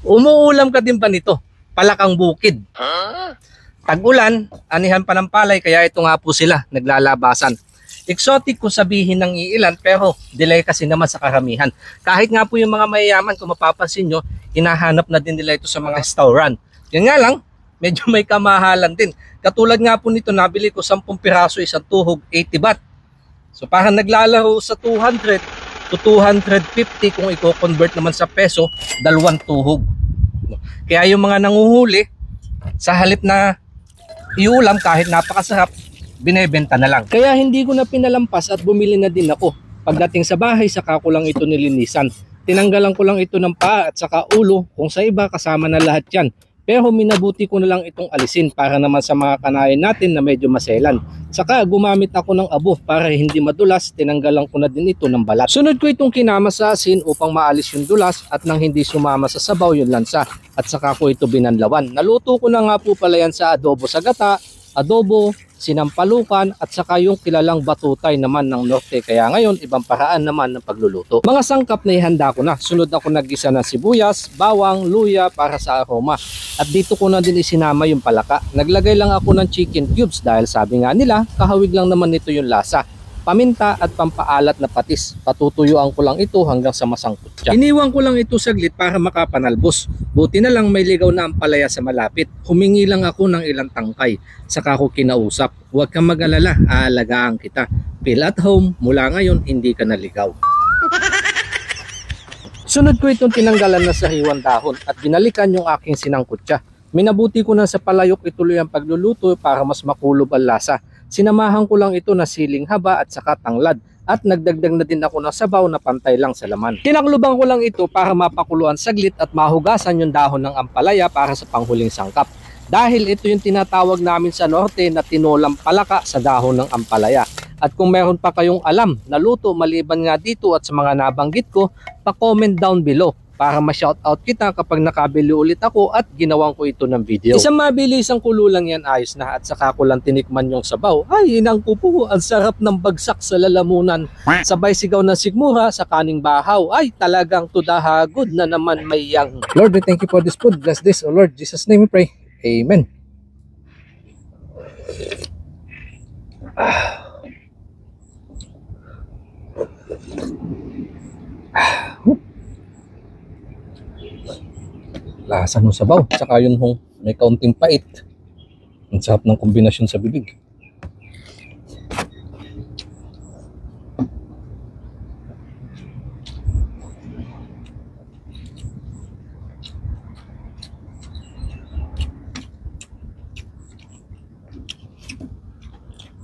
Umuulam ka din ba nito? Palakang bukid. Tag-ulan, anihan pa ng palay, kaya ito nga po sila, naglalabasan. Exotic kung sabihin ng iilan, pero delay kasi naman sa karamihan. Kahit nga po yung mga mayayaman, kung mapapansin nyo, hinahanap na din nila ito sa mga restaurant. Yan nga lang, medyo may kamahalan din. Katulad nga po nito, nabili ko 10 piraso, isang tuhog, 80 baht. So parang naglalaro sa 200 to 250 kung i-convert naman sa peso, 2 tuhog. Kaya yung mga nanguhuli, sa halip na iulam kahit napakasarap, binebenta na lang. Kaya hindi ko na pinalampas at bumili na din ako. Pagdating sa bahay, saka ko lang ito nilinisan. Tinanggalan ko lang ito ng paa at saka ulo, kung sa iba kasama na lahat yan. Pero minabuti ko na lang itong alisin para naman sa mga kanayan natin na medyo maselan. Saka gumamit ako ng abo para hindi madulas, tinanggalan ko na din ito ng balat. Sunod ko itong kinama sa asin upang maalis yung dulas at nang hindi sumama sa sabaw yung lansa. At saka ko ito binanlawan. Naluto ko na nga po pala yan sa adobo sa gata, adobo, sinampalukan at saka yung kilalang batutay naman ng norte. Kaya ngayon ibang paraan naman ng pagluluto. Mga sangkap na ihanda ko na. Sunod ako nag-isa ng sibuyas, bawang, luya para sa aroma. At dito ko na din isinama yung palaka. Naglagay lang ako ng chicken cubes dahil sabi nga nila kahawig lang naman nito yung lasa. Paminta at pampaalat na patis. Patutuyuan ko lang ito hanggang sa masangkot siya. Iniwan ko lang ito saglit para makapanalbos. Buti na lang may ligaw na ampalaya sa malapit. Humingi lang ako ng ilang tangkay. Saka ko kinausap. Huwag kang mag-alala, aalagaan kita. Feel at home, mula ngayon hindi ka naligaw. Sunod ko itong tinanggalan na sa hiwan dahon at binalikan yung aking sinangkutya. Minabuti ko na sa palayok ituloy ang pagluluto para mas makulob ang lasa. Sinamahan ko lang ito na siling haba at saka tanglad at nagdagdag na din ako ng sabaw na pantay lang sa laman. Tinakluban ko lang ito para mapakuluan saglit at mahugasan yung dahon ng ampalaya para sa panghuling sangkap. Dahil ito yung tinatawag namin sa norte na tinolang palaka sa dahon ng ampalaya. At kung meron pa kayong alam na luto maliban nga dito at sa mga nabanggit ko, pa-comment down below para ma-shoutout kita kapag nakabili ulit ako at ginawan ko ito ng video. Isang mabilisang kulo lang yan, ayos na, at saka ko lang tinikman yung sabaw. Ay, inang po, ang sarap ng bagsak sa lalamunan. Sabay sigaw ng sigmura sa kaning bahaw. Ay, talagang tudahagod na naman may yang. Lord, we thank you for this food. Bless this, O Lord. Jesus' name we pray. Amen. Lasa ng sabaw, saka yun hong may kaunting pait. Ang sarap ng kombinasyon sa bibig.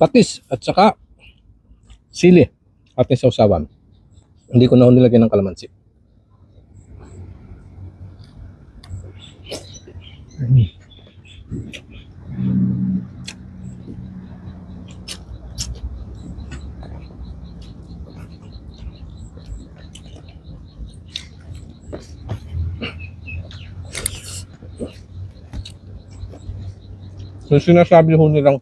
Patis at saka sili at sausawan. Hindi ko na nilagyan ng kalamansi. So sinasabi ho nilang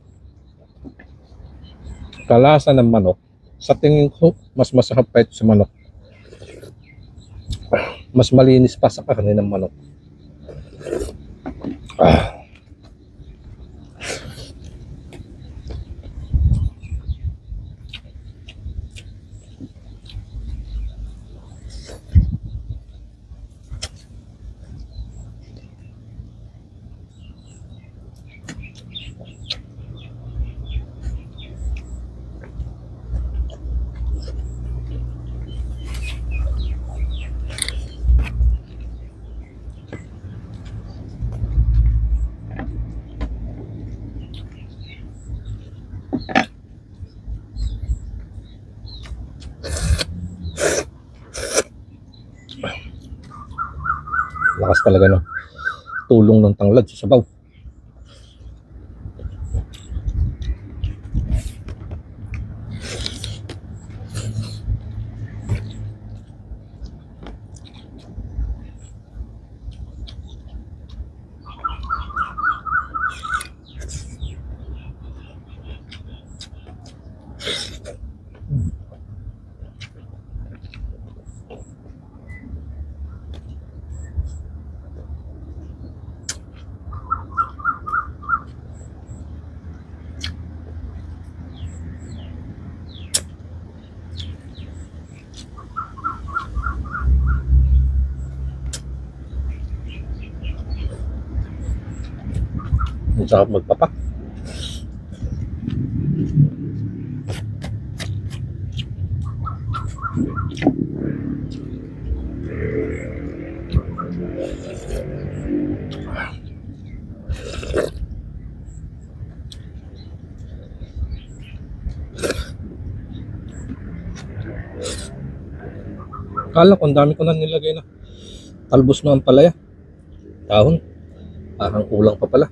kalasa ng manok, sa tingin ko mas masarap pa ito sa manok. Mas malinis pa sa karne ng manok. Lakas talaga no, tulong ng tanglad sa sabaw. Ang sarap magpapak. Kala ko ang dami ko na nilagay na talbos na ang palaya. Tahon. Parang kulang pa pala.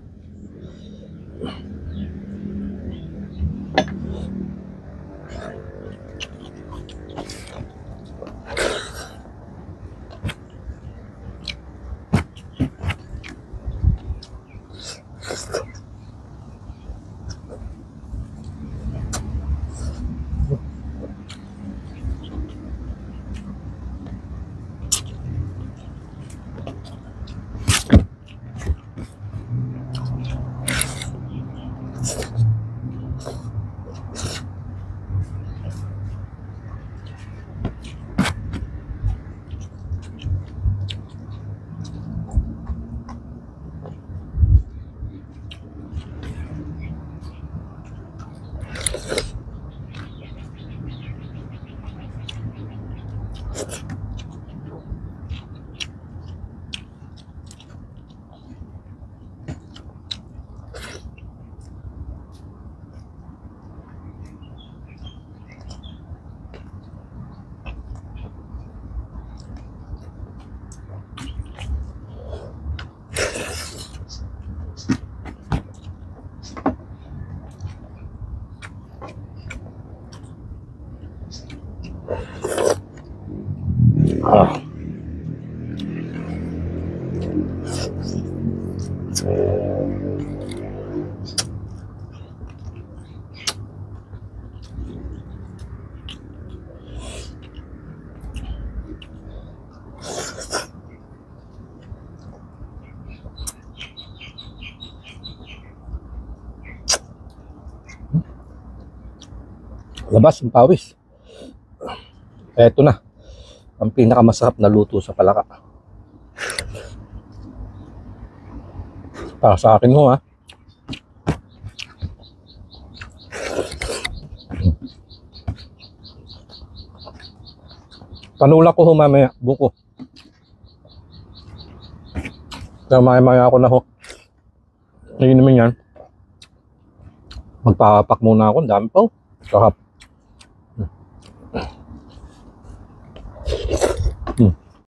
Labas ang pawis. Eto na ang pinakamasarap na luto sa palaka. Para sa akin ho, ha. Panulak ko ho mamaya, buko. Kaya maya ako na ho. Inumin yan. Magpapak muna ako, dami pa ho. Sarap.